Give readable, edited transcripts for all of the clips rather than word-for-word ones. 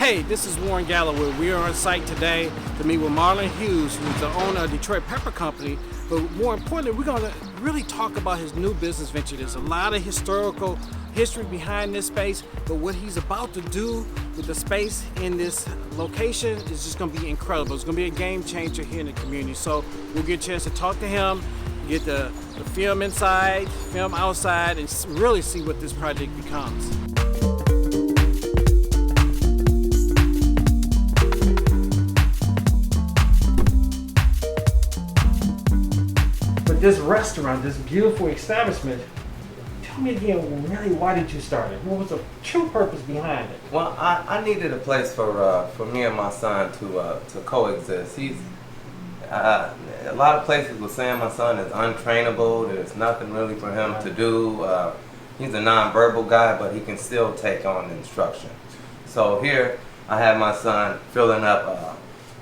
Hey, this is Warren Galloway. We are on site today to meet with Marlin Hughes, who's the owner of Detroit Pepper Company. But more importantly, we're going to really talk about his new business venture. There's a lot of historical history behind this space, but what he's about to do with the space in this location is just going to be incredible. It's going to be a game changer here in the community. So we'll get a chance to talk to him, get the film inside, film outside, and really see what this project becomes. This restaurant, this beautiful establishment, tell me again, really, why did you start it? What was the true purpose behind it? Well, I needed a place for me and my son to coexist. He's a lot of places were saying my son is untrainable. There's nothing really for him to do. He's a nonverbal guy, but he can still take on instruction. So here, I have my son filling up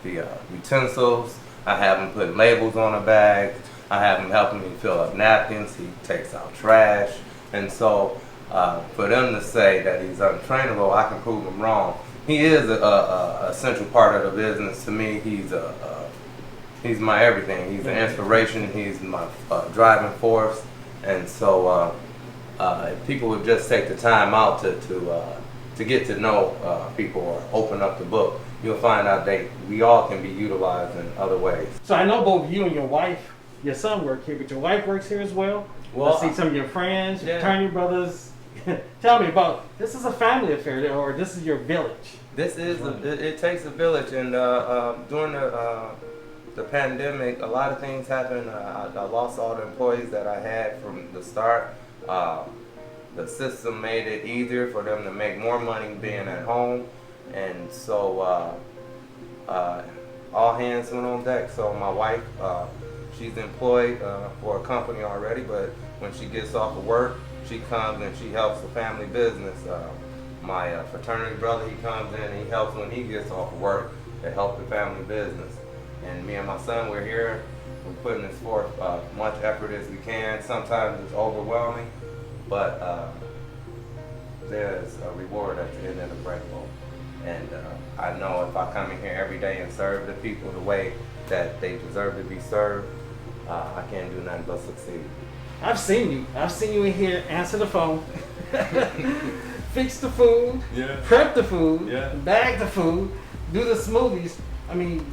the utensils. I have him put labels on the bags. I have him helping me fill up napkins. He takes out trash. And so for them to say that he's untrainable, I can prove them wrong. He is a central part of the business to me. He's my everything. He's an inspiration. He's my driving force. And so if people would just take the time out to get to know people or open up the book, you'll find out we all can be utilized in other ways. So I know both you and your wife, your son work here, but your wife works here as well. Well, I see some of your friends, your fraternity brothers. Tell me about, this is a family affair, or this is your village? This is, it takes a village, and during the pandemic, a lot of things happened. I lost all the employees that I had from the start. The system made it easier for them to make more money being at home, and so all hands went on deck. So my wife, she's employed for a company already, but when she gets off of work, she comes and she helps the family business. My fraternity brother, he comes in and he helps when he gets off of work to help the family business. And me and my son, we're here. We're putting this forth much effort as we can. Sometimes it's overwhelming, but there's a reward at the end of the breakthrough. And I know if I come in here every day and serve the people the way that they deserve to be served, I can't do nothing but succeed. I've seen you in here answer the phone, fix the food, prep the food, bag the food, do the smoothies. I mean,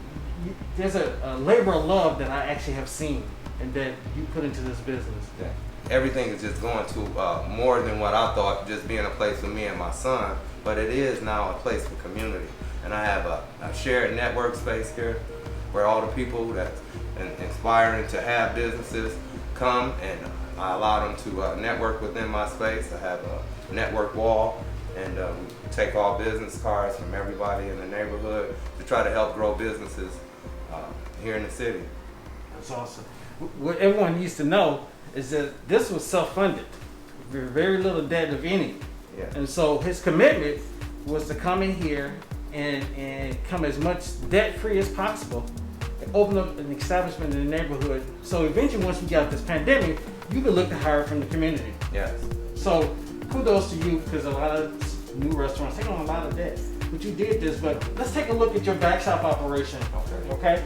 there's a labor of love that I actually have seen and that you put into this business. Yeah. Everything is just going to more than what I thought, just being a place for me and my son, but it is now a place for community. And I have a shared network space here where all the people that's inspiring to have businesses come, and I allow them to network within my space. I have a network wall, and we take all business cards from everybody in the neighborhood to try to help grow businesses here in the city. That's awesome. What everyone needs to know is that this was self-funded, very little debt, if any. Yeah. And so his commitment was to come in here and come as much debt-free as possible, and open up an establishment in the neighborhood. So eventually, once we get out this pandemic, you can look to hire from the community. Yes. So kudos to you, because a lot of new restaurants take on a lot of debt. But you did this. But let's take a look at your back shop operation. Okay.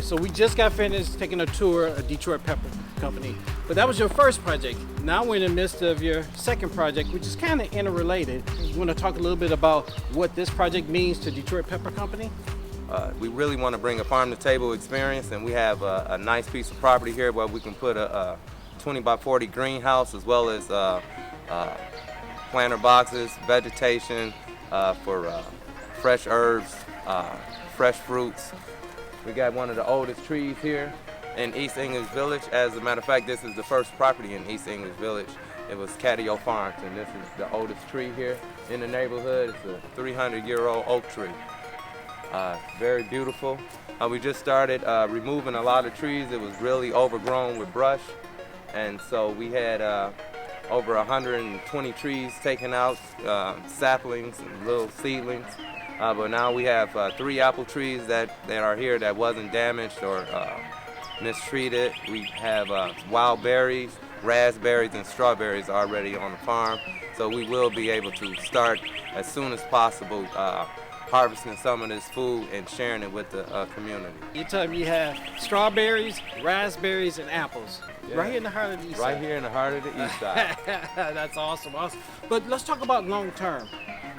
So we just got finished taking a tour of Detroit Pepper Company, but that was your first project. Now we're in the midst of your second project, which is kind of interrelated. You want to talk a little bit about what this project means to Detroit Pepper Company? We really want to bring a farm-to-table experience, and we have a nice piece of property here where we can put a 20 by 40 greenhouse, as well as planter boxes, vegetation for fresh herbs, fresh fruits. We got one of the oldest trees here in East English Village. As a matter of fact, this is the first property in East English Village. It was Catio Farms, and this is the oldest tree here in the neighborhood. It's a 300-year-old oak tree. Very beautiful. We just started removing a lot of trees. It was really overgrown with brush. and so we had over 120 trees taken out, saplings and little seedlings. But now we have 3 apple trees that are here that wasn't damaged or mistreated. We have wild berries, raspberries, and strawberries already on the farm. So we will be able to start as soon as possible harvesting some of this food and sharing it with the community. You tell me you have strawberries, raspberries, and apples. Yeah. Right here in the heart of the east side. Right here in the heart of the east side. That's awesome. But let's talk about long term.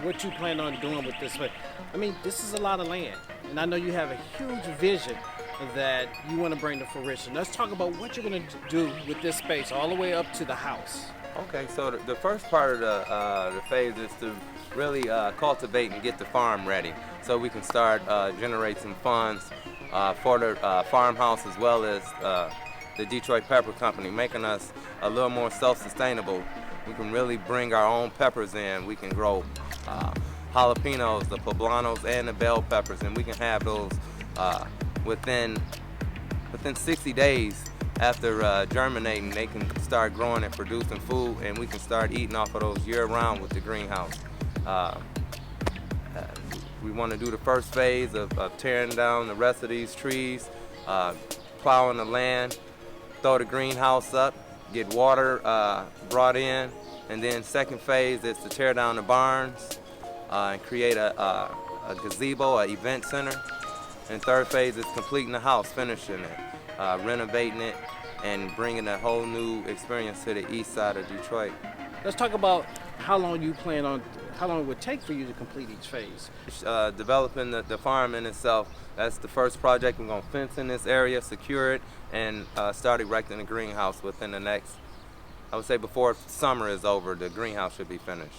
What you plan on doing with this? I mean, this is a lot of land, and I know you have a huge vision that you want to bring to fruition. Let's talk about what you're going to do with this space all the way up to the house. Okay, so the first part of the phase is to really cultivate and get the farm ready so we can start generate some funds for the farmhouse as well as the Detroit Pepper Company, making us a little more self-sustainable. We can really bring our own peppers in. We can grow jalapenos, the poblanos, and the bell peppers, and we can have those within 60 days after germinating. They can start growing and producing food, and we can start eating off of those year-round with the greenhouse. We want to do the first phase of tearing down the rest of these trees, plowing the land, throw the greenhouse up, get water brought in, and then second phase is to tear down the barns and create a gazebo, an event center. And third phase is completing the house, finishing it, renovating it, and bringing a whole new experience to the east side of Detroit. Let's talk about how long it would take for you to complete each phase. Developing the farm in itself, that's the first project. We're going to fence in this area, secure it, and start erecting the greenhouse within the next, I would say before summer is over, the greenhouse should be finished.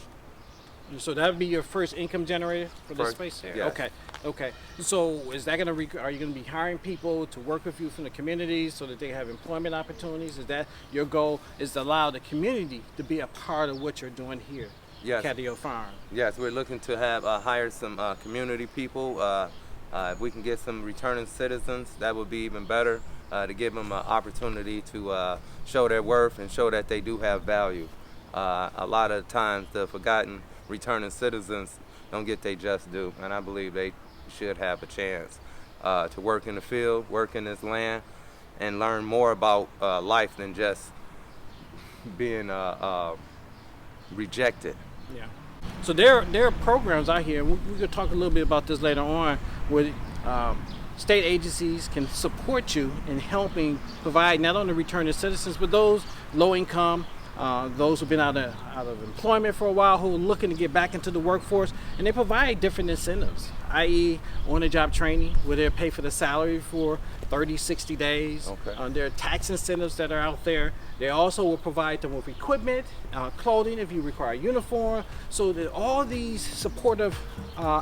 So that would be your first income generator for this space here? Yes. Okay. So is that are you going to be hiring people to work with you from the community so that they have employment opportunities? Is that your goal, is to allow the community to be a part of what you're doing here? Yes. Catio Farm. Yes, we're looking to have hire some community people. If we can get some returning citizens, that would be even better, to give them an opportunity to show their worth and show that they do have value. A lot of times the forgotten returning citizens don't get their just due, and I believe they should have a chance to work in the field, work in this land, and learn more about life than just being rejected. Yeah. So there are programs out here. We could talk a little bit about this later on, where state agencies can support you in helping provide not only returning citizens, but those low income, those who've been out of employment for a while, who are looking to get back into the workforce, and they provide different incentives, i.e. on-the-job training, where they'll pay for the salary for 30, 60 days. Okay. There are tax incentives that are out there. They also will provide them with equipment, clothing if you require a uniform. So that all these supportive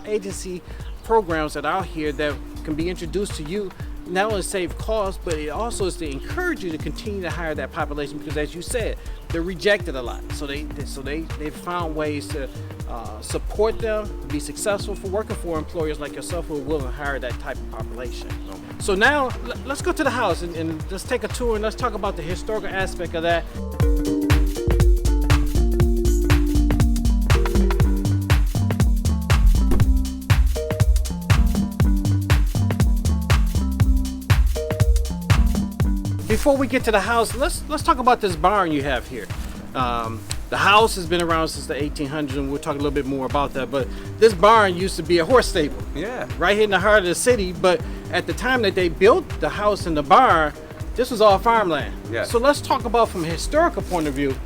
agency programs that are out here that can be introduced to you, not only save costs, but it also is to encourage you to continue to hire that population, because as you said, they're rejected a lot. So they've found ways to support them, to be successful for working for employers like yourself who are willing to hire that type of population. So now let's go to the house and let's take a tour and let's talk about the historical aspect of that. Before we get to the house, let's talk about this barn you have here. The house has been around since the 1800s, and we'll talk a little bit more about that. But this barn used to be a horse stable. Yeah. Right here in the heart of the city. But at the time that they built the house and the barn, this was all farmland. Yeah. So let's talk about, from a historical point of view,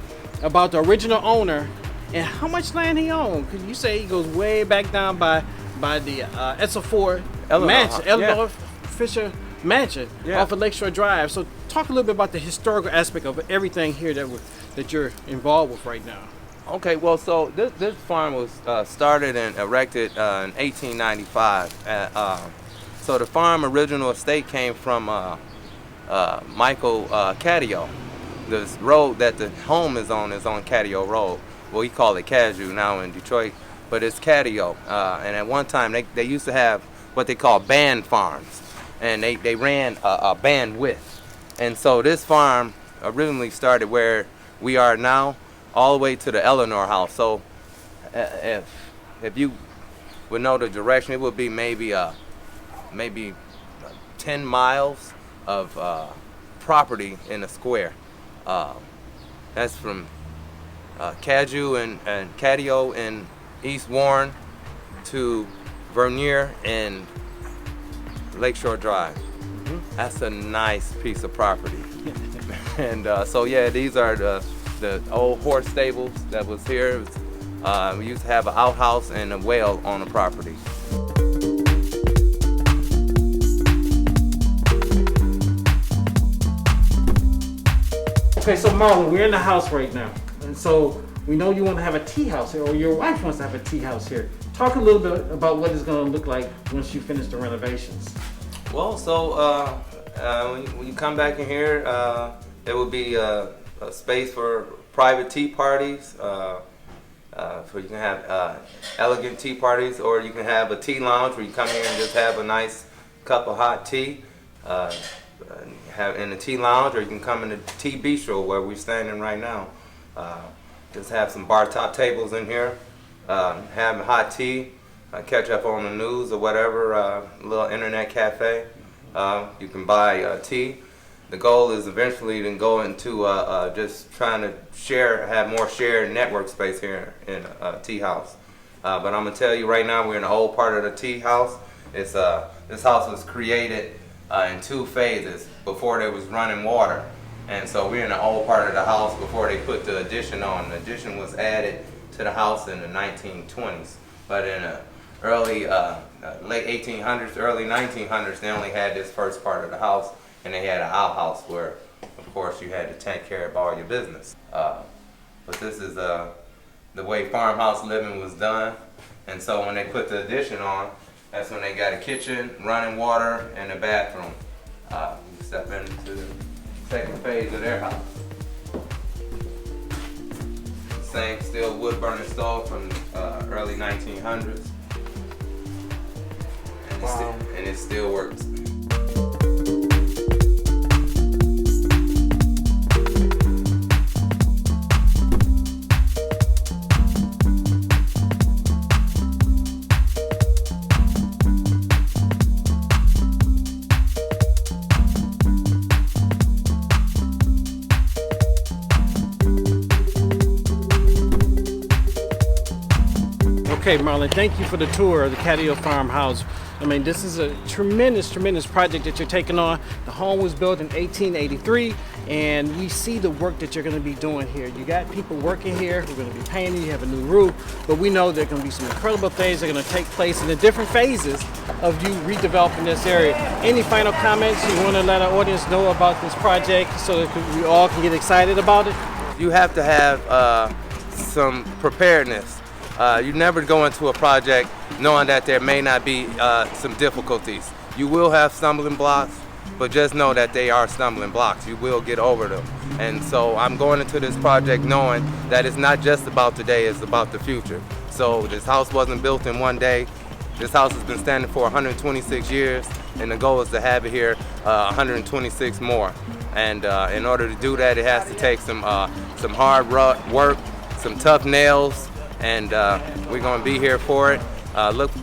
about the original owner and how much land he owned. Because you say he goes way back down by the Edsel Ford Mansion, Eleanor Fisher Mansion, off of Lakeshore Drive. So talk a little bit about the historical aspect of everything here that you're involved with right now. Okay, well, so this farm was started and erected in 1895. So the farm original estate came from Michael Catio. This road that the home is on Catio Road. Well, we call it Cashew now in Detroit, but it's Catio. And at one time, they used to have what they call band farms, and they ran a band width. And so this farm originally started where we are now, all the way to the Eleanor House. So if you would know the direction, it would be maybe 10 miles of property in a square. That's from Caddio in East Warren to Vernier and Lakeshore Drive. That's a nice piece of property. And so yeah, these are the old horse stables that was here. We used to have an outhouse and a well on the property. Okay, so Marlin, we're in the house right now, and so we know you want to have a tea house here, or your wife wants to have a tea house here. Talk a little bit about what it's going to look like once you finish the renovations. Well, so when you come back in here, there will be a space for private tea parties. So you can have elegant tea parties, or you can have a tea lounge where you come here and just have a nice cup of hot tea. Have in the tea lounge, or you can come in the tea bistro where we're standing right now. Just have some bar top tables in here, have hot tea, catch up on the news or whatever, a little internet cafe. You can buy tea. The goal is eventually to go into just trying to have more shared network space here in Tea House. But I'm gonna tell you right now, we're in the old part of the Tea House. This house was created in 2 phases before there was running water. And so we're in the old part of the house before they put the addition on. The addition was added to the house in the 1920s. But in the late 1800s, early 1900s, they only had this first part of the house, and they had an outhouse where, of course, you had to take care of all your business. But this is the way farmhouse living was done. And so when they put the addition on, that's when they got a kitchen, running water, and a bathroom. You step into the second phase of their house. Same steel wood burning stove from early 1900s. And it still works. Okay, Marlin, thank you for the tour of the Caddio Farmhouse. I mean, this is a tremendous project that you're taking on. The home was built in 1883, and we see the work that you're going to be doing here. You got people working here who are going to be painting, you have a new roof, but we know there are going to be some incredible things that are going to take place in the different phases of you redeveloping this area. Any final comments you want to let our audience know about this project so that we all can get excited about it? You have to have some preparedness. You never go into a project knowing that there may not be some difficulties. You will have stumbling blocks, but just know that they are stumbling blocks. You will get over them. And so I'm going into this project knowing that it's not just about today, it's about the future. So this house wasn't built in one day. This house has been standing for 126 years, and the goal is to have it here 126 more. And in order to do that, it has to take some hard work, some tough nails, and we're going to be here for it.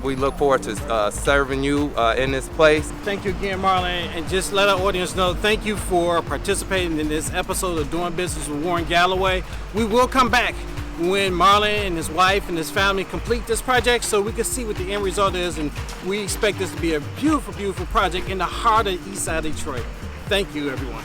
We look forward to serving you in this place. Thank you again, Marlin, and just let our audience know, thank you for participating in this episode of Doing Business with Warren Galloway. We will come back when Marlin and his wife and his family complete this project so we can see what the end result is, and we expect this to be a beautiful project in the heart of East Side Detroit. Thank you, everyone.